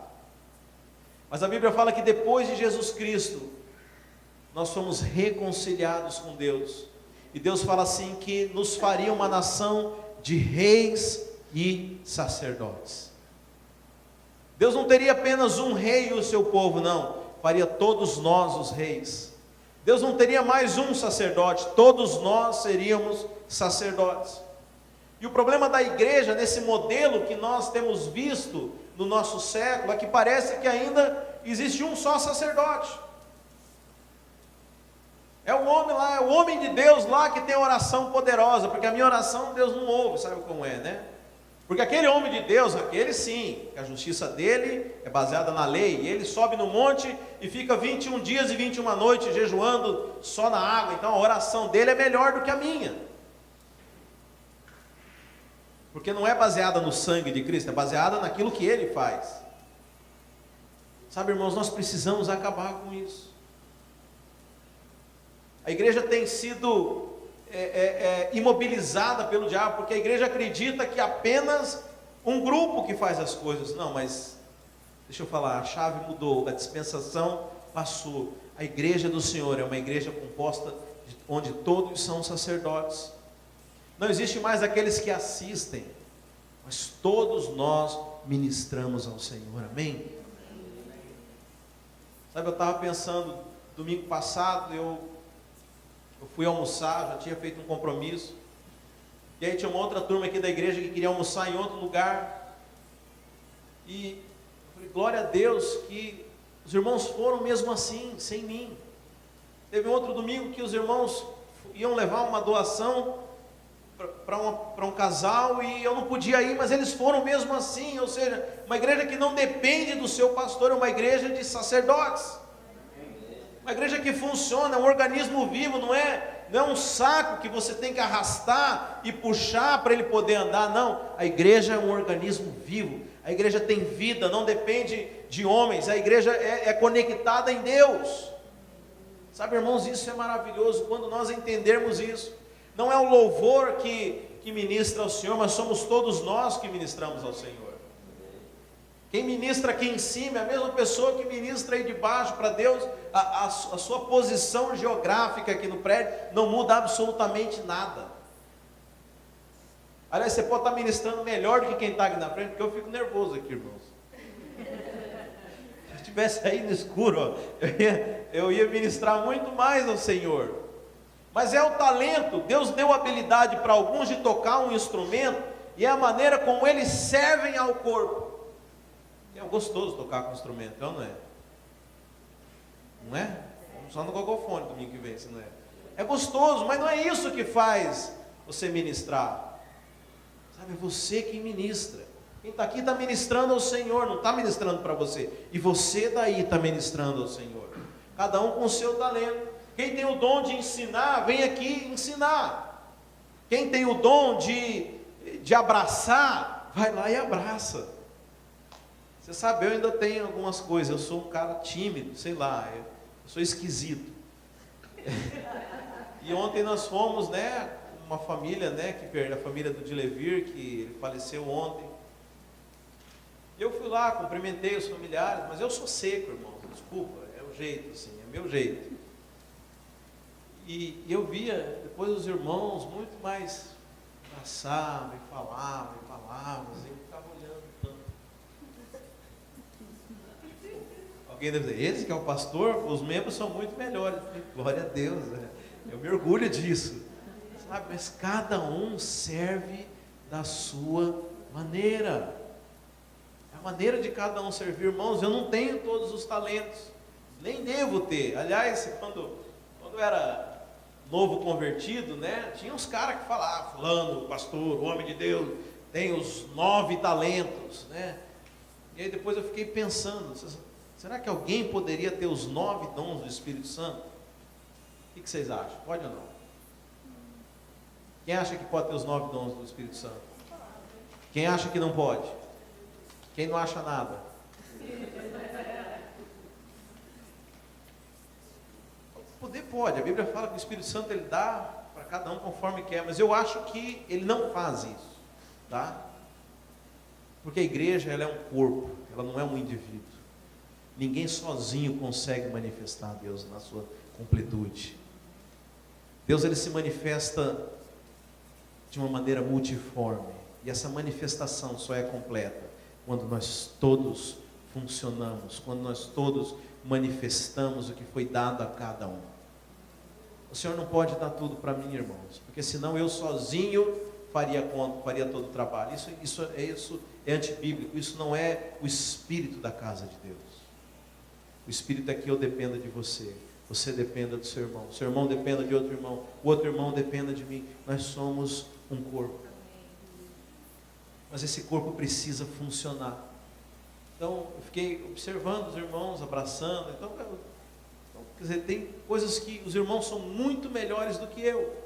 Mas a Bíblia fala que depois de Jesus Cristo, nós fomos reconciliados com Deus. E Deus fala assim que nos faria uma nação de reis e sacerdotes. Deus não teria apenas um rei e o seu povo, não. Faria todos nós os reis. Deus não teria mais um sacerdote, todos nós seríamos sacerdotes. E o problema da igreja, nesse modelo que nós temos visto no nosso século, é que parece que ainda existe um só sacerdote. É o homem lá, é o homem de Deus lá que tem a oração poderosa, porque a minha oração Deus não ouve, sabe como é, né? Porque aquele homem de Deus, aquele sim, a justiça dele é baseada na lei, e ele sobe no monte e fica 21 dias e 21 noites jejuando só na água, então a oração dele é melhor do que a minha. Porque não é baseada no sangue de Cristo, é baseada naquilo que ele faz. Sabe, irmãos, nós precisamos acabar com isso. A igreja tem sido imobilizada pelo diabo, porque a igreja acredita que apenas um grupo que faz as coisas. Não, mas deixa eu falar, a chave mudou, a dispensação passou. A igreja do Senhor é uma igreja composta onde todos são sacerdotes. Não existe mais aqueles que assistem, mas todos nós ministramos ao Senhor, amém? Sabe, eu estava pensando, domingo passado, eu fui almoçar, já tinha feito um compromisso, e aí tinha uma outra turma aqui da igreja que queria almoçar em outro lugar, e eu falei, glória a Deus que os irmãos foram mesmo assim, sem mim. Teve um outro domingo que os irmãos iam levar uma doação, para um casal e eu não podia ir, mas eles foram mesmo assim. Ou seja, uma igreja que não depende do seu pastor, é uma igreja de sacerdotes, uma igreja que funciona, é um organismo vivo, não é um saco que você tem que arrastar e puxar para ele poder andar. Não, a igreja é um organismo vivo, a igreja tem vida, não depende de homens, a igreja é conectada em Deus. Sabe, irmãos, isso é maravilhoso quando nós entendermos isso. Não é o louvor que ministra ao Senhor, mas somos todos nós que ministramos ao Senhor. Quem ministra aqui em cima é a mesma pessoa que ministra aí de baixo para Deus. A sua posição geográfica aqui no prédio não muda absolutamente nada. Aliás, você pode estar ministrando melhor do que quem está aqui na frente, porque eu fico nervoso aqui, irmãos. Se eu estivesse aí no escuro, ó, eu ia ministrar muito mais ao Senhor. Mas é o talento. Deus deu habilidade para alguns de tocar um instrumento, e é a maneira como eles servem ao corpo. É gostoso tocar com instrumento, então não é? Não é? Vamos só no gogofone domingo que vem, se não é. É gostoso, mas não é isso que faz você ministrar. Sabe, é você quem ministra. Quem está aqui está ministrando ao Senhor, não está ministrando para você. E você daí está ministrando ao Senhor. Cada um com o seu talento. Quem tem o dom de ensinar, vem aqui ensinar. Quem tem o dom de abraçar, vai lá e abraça. Você sabe, eu ainda tenho algumas coisas, eu sou um cara tímido, sei lá, eu sou esquisito. E ontem nós fomos, uma família, a família do Dilevir, que ele faleceu ontem. Eu fui lá, cumprimentei os familiares, mas eu sou seco, irmão, desculpa, é o jeito, assim, é meu jeito. E eu via depois os irmãos muito mais abraçavam e falavam, assim, eu ficava olhando tanto. Alguém deve dizer, esse que é o pastor, os membros são muito melhores. Glória a Deus, eu me orgulho disso. Sabe, mas cada um serve da sua maneira. É a maneira de cada um servir. Irmãos, eu não tenho todos os talentos, nem devo ter. Aliás, quando eu era novo convertido, tinha uns caras que falavam, fulano, pastor, homem de Deus, tem os 9 talentos, E aí depois eu fiquei pensando, será que alguém poderia ter os 9 dons do Espírito Santo? O que vocês acham? Pode ou não? Quem acha que pode ter os 9 dons do Espírito Santo? Quem acha que não pode? Quem não acha nada? Poder pode, a Bíblia fala que o Espírito Santo ele dá para cada um conforme quer, mas eu acho que ele não faz isso, tá? Porque a igreja ela é um corpo, ela não é um indivíduo. Ninguém sozinho consegue manifestar Deus na sua completude. Deus ele se manifesta de uma maneira multiforme, e essa manifestação só é completa quando nós todos funcionamos, quando nós todos manifestamos o que foi dado a cada um. O Senhor não pode dar tudo para mim, irmãos, porque senão eu sozinho faria todo o trabalho. Isso é antibíblico, isso não é o espírito da casa de Deus. O espírito é que eu dependa de você, você dependa do seu irmão dependa de outro irmão, o outro irmão dependa de mim. Nós somos um corpo, mas esse corpo precisa funcionar. Então, eu fiquei observando os irmãos, abraçando. Então, quer dizer, tem coisas que os irmãos são muito melhores do que eu.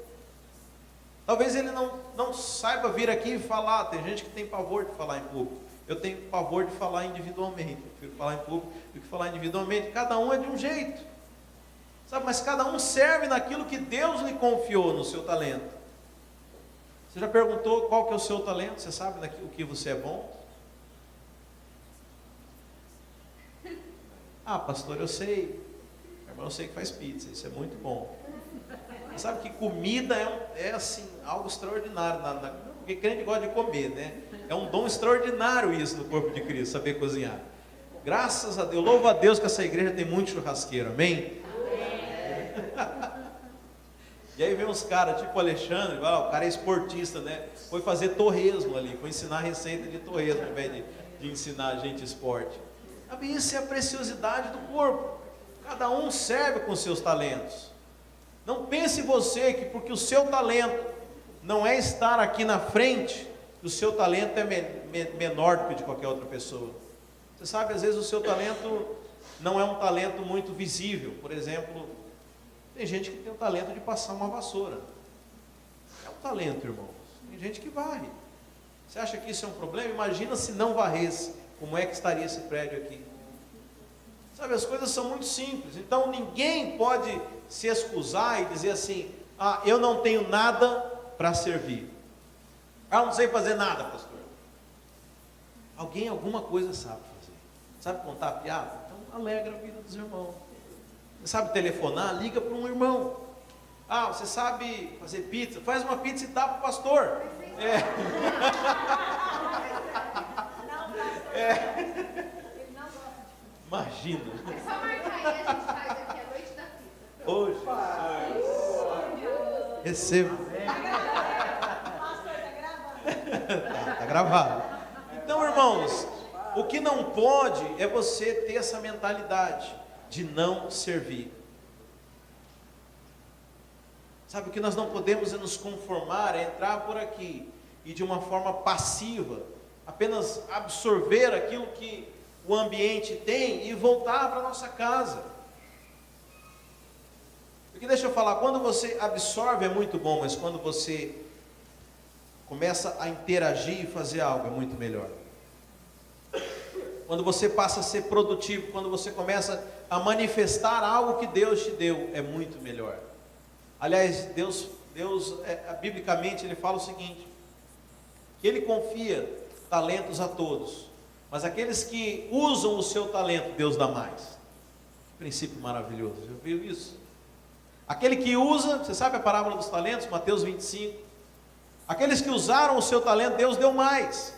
Talvez ele não saiba vir aqui e falar. Tem gente que tem pavor de falar em público. Eu tenho pavor de falar individualmente. Eu prefiro falar em público do que falar individualmente. Cada um é de um jeito. Sabe, mas cada um serve naquilo que Deus lhe confiou no seu talento. Você já perguntou qual que é o seu talento? Você sabe naquilo que você é bom? Ah, pastor, eu sei. Irmão, eu sei que faz pizza, isso é muito bom. Você sabe que comida é assim, algo extraordinário. Porque crente gosta de comer, É um dom extraordinário isso no corpo de Cristo, saber cozinhar. Graças a Deus, louvo a Deus que essa igreja tem muito churrasqueiro, amém? E aí vem uns caras, tipo o Alexandre, o cara é esportista, Foi fazer torresmo ali, foi ensinar a receita de torresmo, ao invés de ensinar a gente esporte. Isso é a preciosidade do corpo. Cada um serve com seus talentos. Não pense você que porque o seu talento não é estar aqui na frente, o seu talento é menor do que o de qualquer outra pessoa. Você sabe, às vezes o seu talento não é um talento muito visível. Por exemplo, tem gente que tem o talento de passar uma vassoura. É um talento, irmãos. Tem gente que varre. Você acha que isso é um problema? Imagina se não varresse, como é que estaria esse prédio aqui? Sabe, as coisas são muito simples. Então ninguém pode se excusar e dizer assim: ah, eu não tenho nada para servir. Ah, eu não sei fazer nada, pastor. Alguém alguma coisa sabe fazer. Sabe contar piada? Então alegra a vida dos irmãos. Você sabe telefonar? Liga para um irmão. Ah, você sabe fazer pizza? Faz uma pizza e dá para o pastor. Imagina. É só marcar aí, a gente faz aqui a noite da pizza. Hoje. Recebo. Tá gravado. Então, irmãos, o que não pode é você ter essa mentalidade de não servir. Sabe, o que nós não podemos é nos conformar, é entrar por aqui e de uma forma passiva, apenas absorver aquilo que o ambiente tem e voltar para a nossa casa. Porque deixa eu falar, quando você absorve é muito bom, mas quando você começa a interagir e fazer algo é muito melhor. Quando você passa a ser produtivo, quando você começa a manifestar algo que Deus te deu, é muito melhor. Aliás, Deus biblicamente, Ele fala o seguinte, que Ele confia talentos a todos, mas aqueles que usam o seu talento, Deus dá mais. Que princípio maravilhoso, já viu isso? Aquele que usa, você sabe a parábola dos talentos, Mateus 25, aqueles que usaram o seu talento, Deus deu mais.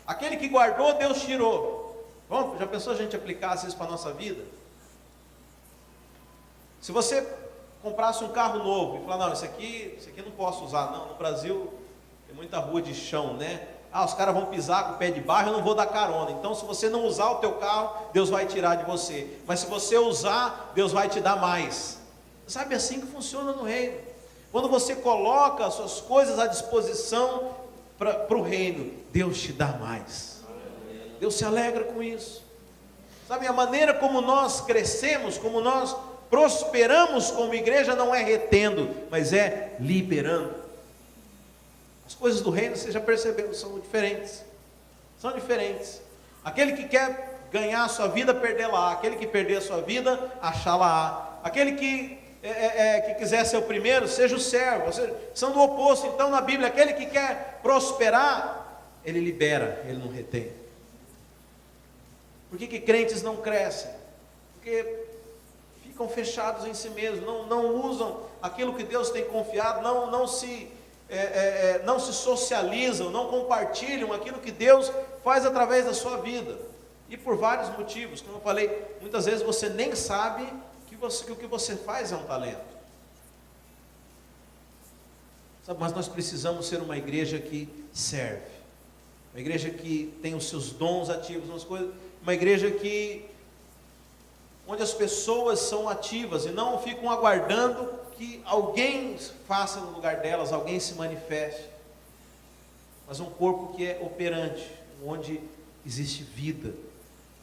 Aquele que guardou, Deus tirou. Bom, já pensou a gente aplicasse isso para a nossa vida? Se você comprasse um carro novo e falar, não, isso aqui não posso usar, não, no Brasil tem muita rua de chão, né? Ah, os caras vão pisar com o pé de barro, eu não vou dar carona. Então, se você não usar o teu carro, Deus vai tirar de você. Mas se você usar, Deus vai te dar mais. Sabe, assim que funciona no reino. Quando você coloca as suas coisas à disposição para o reino, Deus te dá mais. Deus se alegra com isso. Sabe, a maneira como nós crescemos, como nós prosperamos como igreja, não é retendo, mas é liberando. As coisas do reino, você já percebeu, são diferentes. São diferentes. Aquele que quer ganhar a sua vida, perdê-la. Aquele que perder a sua vida, achá-la. Aquele que quiser ser o primeiro, seja o servo. Ou seja, são do oposto. Então na Bíblia, aquele que quer prosperar, ele libera, ele não retém. Por que crentes não crescem? Porque ficam fechados em si mesmos, não usam aquilo que Deus tem confiado, não se socializam, não compartilham aquilo que Deus faz através da sua vida. E por vários motivos, como eu falei, muitas vezes você nem sabe que o que você faz é um talento. Sabe, mas nós precisamos ser uma igreja que serve, uma igreja que tem os seus dons ativos, uma igreja onde as pessoas são ativas e não ficam aguardando que alguém faça no lugar delas, alguém se manifeste, mas um corpo que é operante, onde existe vida,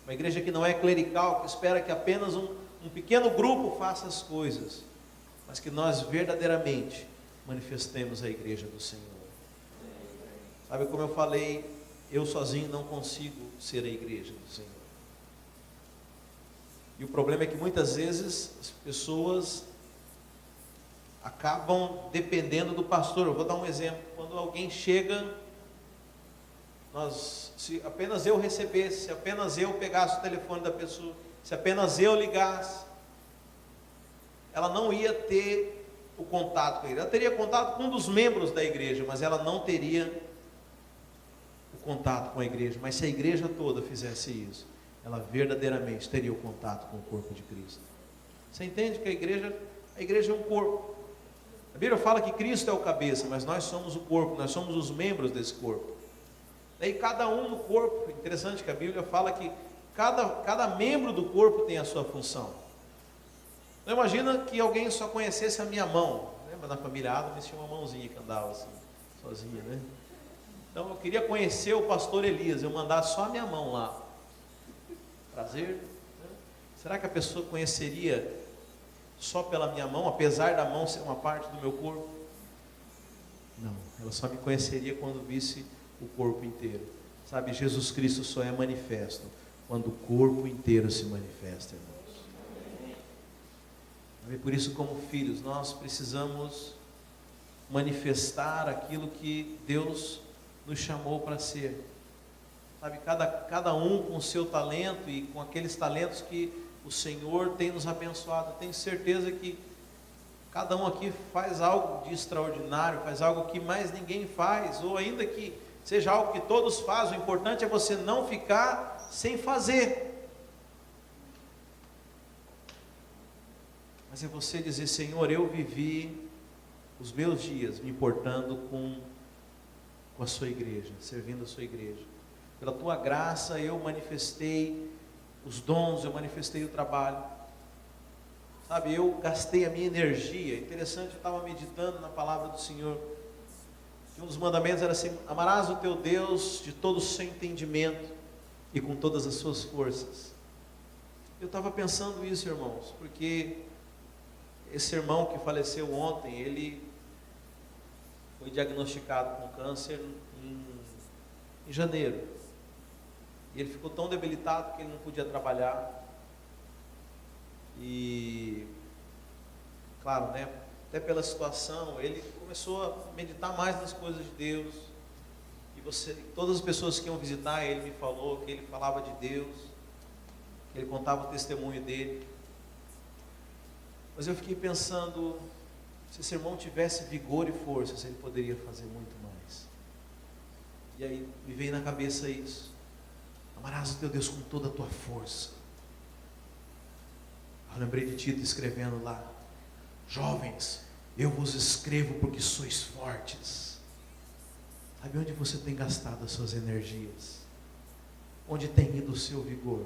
uma igreja que não é clerical, que espera que apenas um pequeno grupo faça as coisas, mas que nós verdadeiramente manifestemos a igreja do Senhor. Sabe, como eu falei, eu sozinho não consigo ser a igreja do Senhor. E o problema é que muitas vezes as pessoas acabam dependendo do pastor. Eu vou dar um exemplo. Quando alguém chega, se apenas eu recebesse, se apenas eu pegasse o telefone da pessoa, se apenas eu ligasse, ela não ia ter o contato com a igreja. Ela teria contato com um dos membros da igreja, mas ela não teria o contato com a igreja. Mas se a igreja toda fizesse isso, ela verdadeiramente teria o contato com o corpo de Cristo. Você entende que a igreja é um corpo. A Bíblia fala que Cristo é o cabeça, mas nós somos o corpo, nós somos os membros desse corpo. Daí cada um no corpo, interessante que a Bíblia fala que cada membro do corpo tem a sua função. Então imagina que alguém só conhecesse a minha mão. Lembra na família Adams tinha uma mãozinha que andava assim. sozinha, né? Então eu queria conhecer o pastor Elias, eu mandar só a minha mão lá. Prazer. Né? Será que a pessoa conheceria só pela minha mão, apesar da mão ser uma parte do meu corpo? Não, ela só me conheceria quando visse o corpo inteiro. Sabe, Jesus Cristo só é manifesto quando o corpo inteiro se manifesta, irmãos. E por isso, como filhos, nós precisamos manifestar aquilo que Deus nos chamou para ser. Sabe, cada um com o seu talento e com aqueles talentos que o Senhor tem nos abençoado. Eu tenho certeza que cada um aqui faz algo de extraordinário, faz algo que mais ninguém faz, ou ainda que seja algo que todos fazem. O importante é você não ficar sem fazer. Mas é você dizer: Senhor, eu vivi os meus dias me importando com a sua igreja, servindo a sua igreja. Pela tua graça eu manifestei os dons, eu manifestei o trabalho. Sabe, eu gastei a minha energia. Interessante, eu estava meditando na palavra do Senhor. E um dos mandamentos era assim: amarás o teu Deus de todo o seu entendimento e com todas as suas forças. Eu estava pensando isso, irmãos, porque esse irmão que faleceu ontem, ele foi diagnosticado com câncer em janeiro. E ele ficou tão debilitado que ele não podia trabalhar. E, claro, né, até pela situação, ele começou a meditar mais nas coisas de Deus. E todas as pessoas que iam visitar ele me falou que ele falava de Deus, que ele contava o testemunho dele. Mas eu fiquei pensando, se esse irmão tivesse vigor e forças, ele poderia fazer muito mais. E aí me veio na cabeça isso: amarás o teu Deus com toda a tua força. Eu lembrei de Tito escrevendo lá: jovens, eu vos escrevo porque sois fortes. Sabe onde você tem gastado as suas energias? Onde tem ido o seu vigor?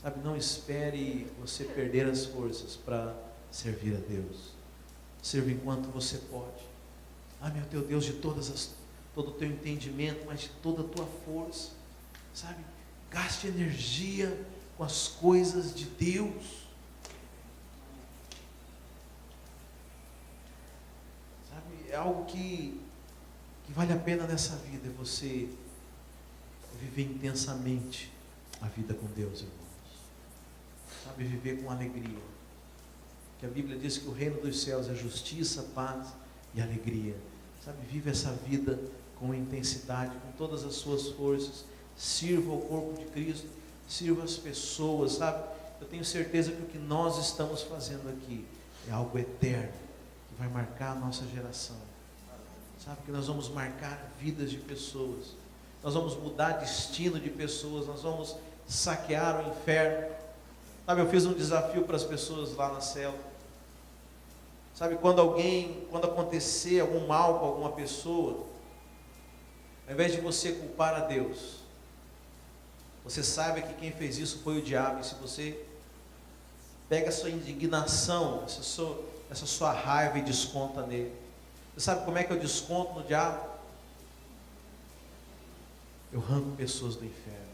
Sabe, não espere você perder as forças para servir a Deus. Sirva enquanto você pode. Ame o teu Deus de todo o teu entendimento, mas de toda a tua força. Sabe, gaste energia com as coisas de Deus. Sabe, é algo que vale a pena nessa vida, é você viver intensamente a vida com Deus, irmãos. Sabe, viver com alegria. Que a Bíblia diz que o reino dos céus é justiça, paz e alegria. Sabe, vive essa vida com intensidade, com todas as suas forças. Sirva o corpo de Cristo, sirva as pessoas, sabe? Eu tenho certeza que o que nós estamos fazendo aqui é algo eterno, que vai marcar a nossa geração. Sabe, que nós vamos marcar vidas de pessoas, nós vamos mudar destino de pessoas, nós vamos saquear o inferno. Sabe, eu fiz um desafio para as pessoas lá na célula. Sabe, quando acontecer algum mal com alguma pessoa, ao invés de você culpar a Deus, você saiba que quem fez isso foi o diabo. E se você pega a sua indignação, essa sua raiva e desconta nele. Você sabe como é que eu desconto no diabo? Eu arranco pessoas do inferno.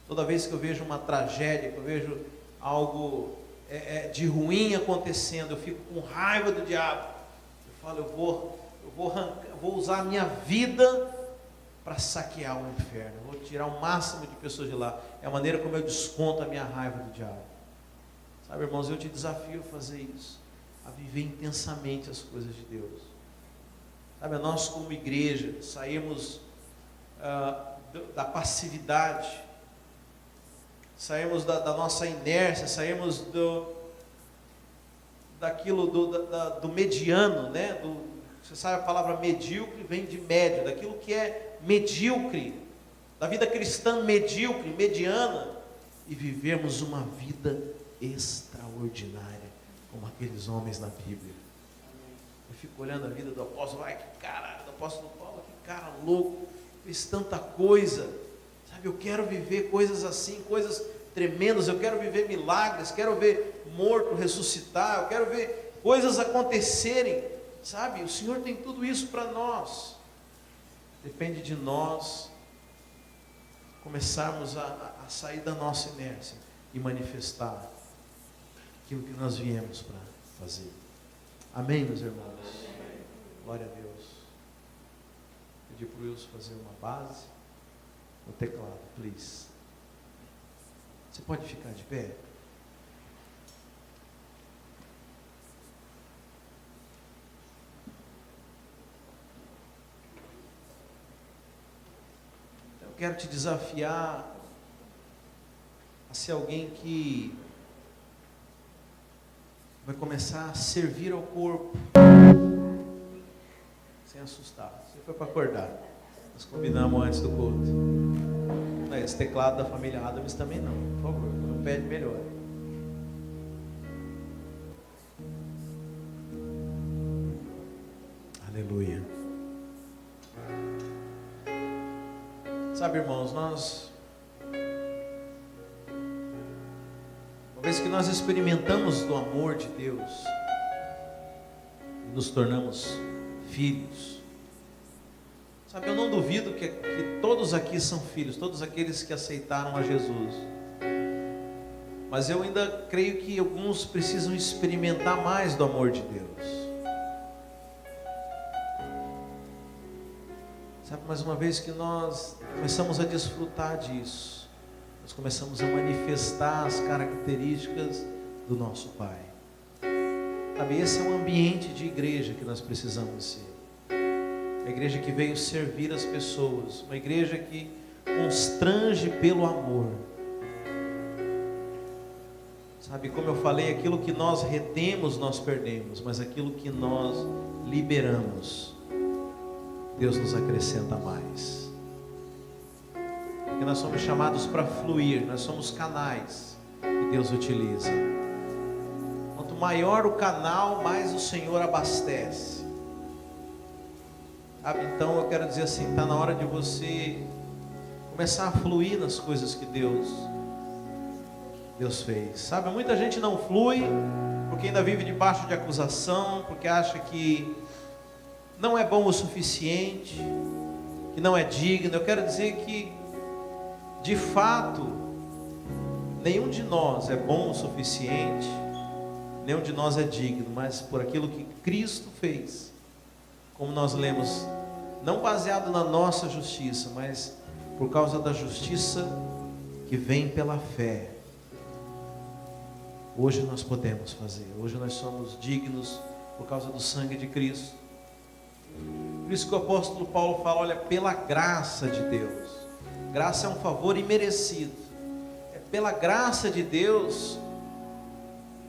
Toda vez que eu vejo uma tragédia, que eu vejo algo de ruim acontecendo, eu fico com raiva do diabo. Eu falo, eu vou usar a minha vida para saquear o inferno. Eu vou tirar o máximo de pessoas de lá. É a maneira como eu desconto a minha raiva do diabo. Sabe, irmãos, eu te desafio a fazer isso, a viver intensamente as coisas de Deus. Sabe, nós como igreja saímos da passividade, saímos da nossa inércia, saímos do mediano, né? Você sabe, a palavra medíocre vem de médio, daquilo que é medíocre, da vida cristã medíocre, mediana, e vivemos uma vida extraordinária, como aqueles homens na Bíblia. Eu fico olhando a vida do apóstolo, do apóstolo Paulo, que cara louco, fez tanta coisa. Sabe, eu quero viver coisas assim, coisas tremendas, eu quero viver milagres, quero ver morto ressuscitar, eu quero ver coisas acontecerem. Sabe, o Senhor tem tudo isso para nós. Depende de nós começarmos a sair da nossa inércia e manifestar aquilo que nós viemos para fazer. Amém, meus irmãos? Glória a Deus. Pedi para o Wilson fazer uma base no teclado, please. Você pode ficar de pé? Eu quero te desafiar a ser alguém que vai começar a servir ao corpo, sem assustar. Você foi para acordar. Nós combinamos antes do culto. Esse teclado da família Adams também não, por favor, não pede melhor. Aleluia. Sabe, irmãos, uma vez que nós experimentamos do amor de Deus e nos tornamos filhos, sabe, eu não duvido que todos aqui são filhos, todos aqueles que aceitaram a Jesus. Mas eu ainda creio que alguns precisam experimentar mais do amor de Deus. Sabe, mais uma vez que nós começamos a desfrutar disso, nós começamos a manifestar as características do nosso Pai. Sabe, esse é o ambiente de igreja que nós precisamos ser. Uma igreja que veio servir as pessoas, uma igreja que constrange pelo amor. Sabe, como eu falei, aquilo que nós retemos, nós perdemos, mas aquilo que nós liberamos, Deus nos acrescenta mais. Porque nós somos chamados para fluir, nós somos canais que Deus utiliza. Quanto maior o canal, mais o Senhor abastece. Sabe, então eu quero dizer assim, está na hora de você começar a fluir nas coisas que Deus fez. Sabe, muita gente não flui porque ainda vive debaixo de acusação, porque acha que não é bom o suficiente, que não é digno. Eu quero dizer que, de fato, nenhum de nós é bom o suficiente, nenhum de nós é digno, mas por aquilo que Cristo fez, como nós lemos, não baseado na nossa justiça, mas por causa da justiça que vem pela fé. Hoje nós podemos fazer, hoje nós somos dignos por causa do sangue de Cristo. Por isso que o apóstolo Paulo fala, olha, pela graça de Deus. Graça é um favor imerecido. É pela graça de Deus,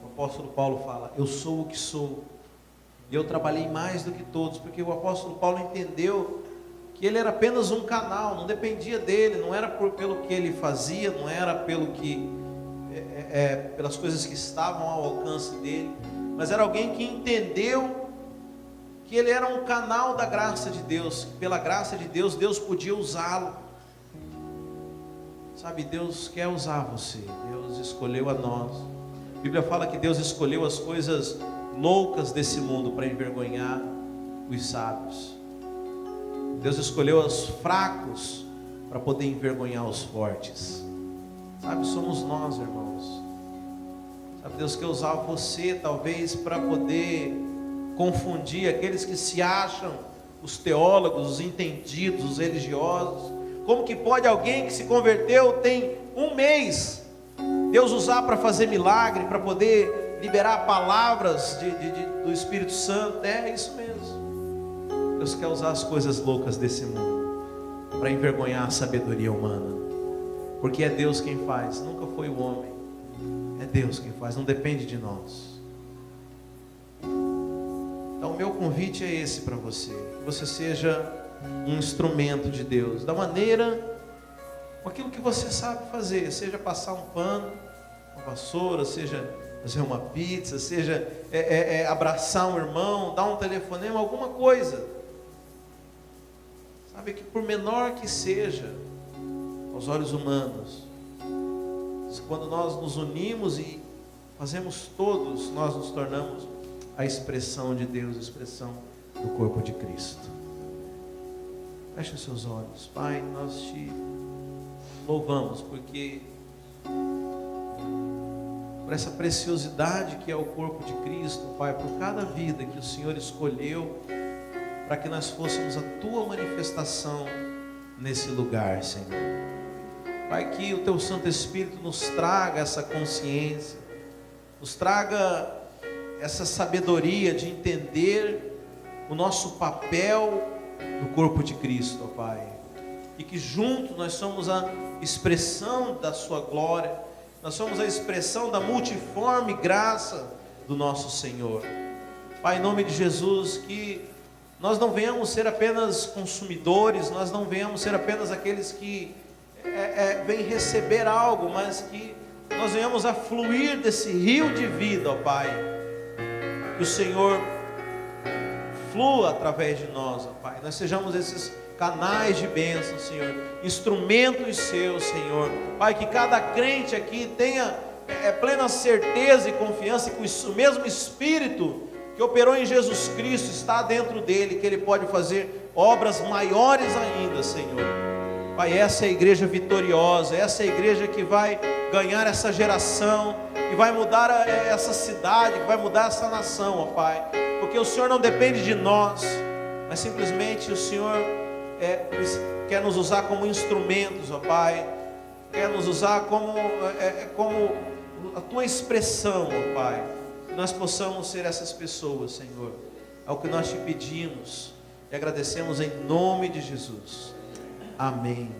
o apóstolo Paulo fala, eu sou o que sou. E eu trabalhei mais do que todos, porque o apóstolo Paulo entendeu que ele era apenas um canal, não dependia dele, não era pelo que ele fazia, não era pelas coisas que estavam ao alcance dele, mas era alguém que entendeu que ele era um canal da graça de Deus, que pela graça de Deus, Deus podia usá-lo. Sabe, Deus quer usar você, Deus escolheu a nós. A Bíblia fala que Deus escolheu as coisas loucas desse mundo para envergonhar os sábios. Deus escolheu os fracos para poder envergonhar os fortes. Sabe, somos nós, irmãos. Sabe, Deus quer usar você talvez para poder confundir aqueles que se acham os teólogos, os entendidos, os religiosos. Como que pode alguém que se converteu, tem um mês, Deus usar para fazer milagre, para poder liberar palavras do Espírito Santo? É isso mesmo. Deus quer usar as coisas loucas desse mundo para envergonhar a sabedoria humana, porque é Deus quem faz, nunca foi o homem. É Deus quem faz, não depende de nós. Então o meu convite é esse para você, que você seja um instrumento de Deus, da maneira, com aquilo que você sabe fazer, seja passar um pano, uma vassoura, seja fazer uma pizza, seja abraçar um irmão, dar um telefonema, alguma coisa. Sabe, que por menor que seja, aos olhos humanos, quando nós nos unimos e fazemos todos, nós nos tornamos a expressão de Deus, a expressão do corpo de Cristo. Feche os seus olhos. Pai, nós te louvamos porque por essa preciosidade que é o corpo de Cristo, Pai, por cada vida que o Senhor escolheu para que nós fôssemos a tua manifestação nesse lugar, Senhor. Pai, que o teu Santo Espírito nos traga essa consciência, nos traga essa sabedoria de entender o nosso papel no corpo de Cristo, ó Pai. E que juntos nós somos a expressão da sua glória, nós somos a expressão da multiforme graça do nosso Senhor. Pai, em nome de Jesus, que nós não venhamos ser apenas consumidores, nós não venhamos ser apenas aqueles que vêm receber algo, mas que nós venhamos a fluir desse rio de vida, ó Pai. Que o Senhor flua através de nós, ó Pai. Nós sejamos esses canais de bênção, Senhor, instrumentos seus, Senhor. Pai, que cada crente aqui tenha plena certeza e confiança que o mesmo Espírito que operou em Jesus Cristo está dentro dele, que ele pode fazer obras maiores ainda, Senhor. Pai, essa é a igreja vitoriosa, essa é a igreja que vai ganhar essa geração, que vai mudar essa cidade, que vai mudar essa nação, ó Pai, porque o Senhor não depende de nós, mas simplesmente o Senhor quer nos usar como instrumentos, ó Pai, quer nos usar como a tua expressão, ó Pai. Que nós possamos ser essas pessoas, Senhor. É o que nós te pedimos e agradecemos em nome de Jesus. Amém.